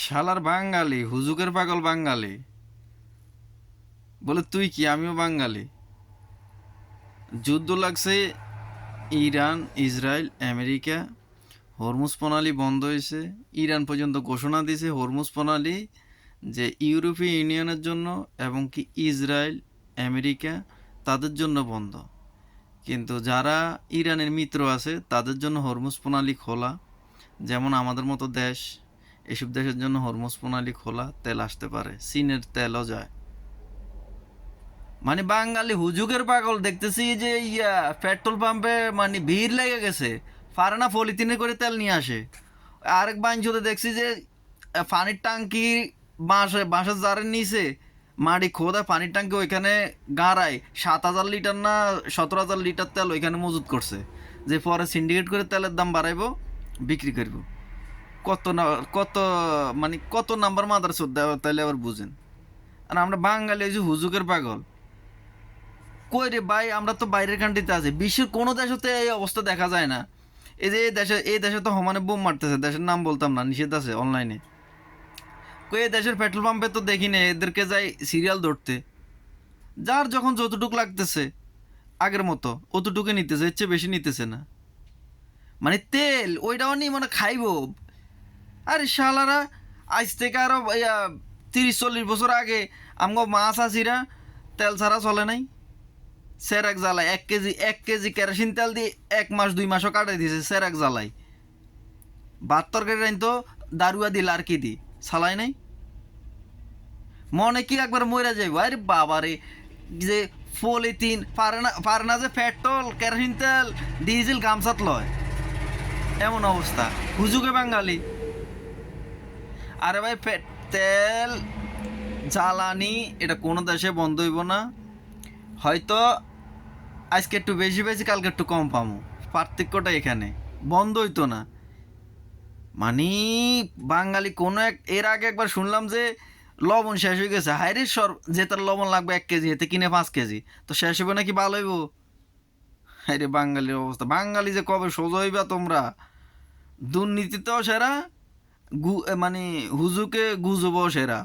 শালার বাঙালি, হুজুকের পাগল বাঙালি। বলে তুই কি, আমিও বাঙালি। যুদ্ধ লাগছে ইরান, ইসরায়েল, আমেরিকা। হরমুজ প্রণালী বন্ধ হয়েছে। ইরান পর্যন্ত ঘোষণা দিয়েছে হরমুজ প্রণালী যে ইউরোপীয় ইউনিয়নের জন্য এবং কি ইসরায়েল, আমেরিকা তাদের জন্য বন্ধ। কিন্তু যারা ইরানের মিত্র আছে তাদের জন্য হরমুজ প্রণালী খোলা। যেমন আমাদের মতো দেশ, এসব দেশের জন্য হরমুজ প্রণালী খোলা, তেল আসতে পারে, চীনের তেলও যায়। মানে বাঙালি হুজুগের পাগল দেখতেছি যে পেট্রোল পাম্পে মানে ভিড় লেগে গেছে, পারে না পলিথিনে করে তেল নিয়ে আসে। আরেক বাঞ্চতে দেখছি যে পানির ট্যাঙ্কি বাঁশের জারের নিচে মাটি খোদা পানির ট্যাঙ্কি ওইখানে গাড়ায় 7,000 লিটার না 17,000 লিটার তেল ওইখানে মজুত করছে, যে পরে সিন্ডিকেট করে তেলের দাম বাড়াইব, বিক্রি করব। কত না কত, মানে কত নাম্বার মাদার শ্রদ্ধা তাইলে আবার বুঝেন। আর আমরা বাঙালি হয়েছি হুজুকের পাগল। কই রে ভাই, আমরা তো বাইরের কান্ট্রিতে আছি, বিশ্বের কোনো দেশেতে এই অবস্থা দেখা যায় না। এই যে এই দেশে তো সমানে বোম মারতেছে, দেশের নাম বলতাম না, নিষেধ আছে অনলাইনে। কই এই দেশের পেট্রোল পাম্পে তো দেখি না এদেরকে যাই সিরিয়াল ধরতে। যার যখন যতটুক লাগতেছে আগের মতো অতটুকু নিতেছে, এর চেয়ে বেশি নিতেছে না। মানে তেল ওইটাও নি মানে খাইবো। আরে শালারা, আজ থেকে আরো 30-40 বছর আগে আমগো মাছ আসিরা তেল ছাড়া চলে নাই। সেরাক জ্বালায় 1 কেজি কেরোসিন তেল দিয়ে 1 মাস 2 মাসও কাটাই দিয়েছে সেরাক জ্বালাই। ভাত তরকারি রাইন তো দারুয়া দিল আর কি দি সালাই নাই। মনে কি একবার মরে যাইব। আরে বাবারে, যে পলিথিন পারে না যে পেট্রোল কেরোসিন তেল ডিজেল গামছাত লয়, এমন অবস্থা। হুজুগে বাঙালি। আরে ভাই, তেল জ্বালানি এটা কোনো দেশে বন্ধ হইব না। হয়তো আজকে একটু বেশি বেশি কালকে একটু কম পামো, পার্থক্যটা এখানে। বন্ধ হইতো না। মানে বাঙালি কোনো এর আগে একবার শুনলাম যে লবণ শেষ হয়ে গেছে, হাইরে সর, যে তার লবণ লাগবে 1 কেজি এতে কিনে 5 কেজি, তো শেষ হবে নাকি ভালো হইব? হাইরে বাঙালির অবস্থা। বাঙালি যে কবে সোজা হইবা তোমরা। দুর্নীতিতেও সেরা, মানে হুজুকে গুজবও সেরা।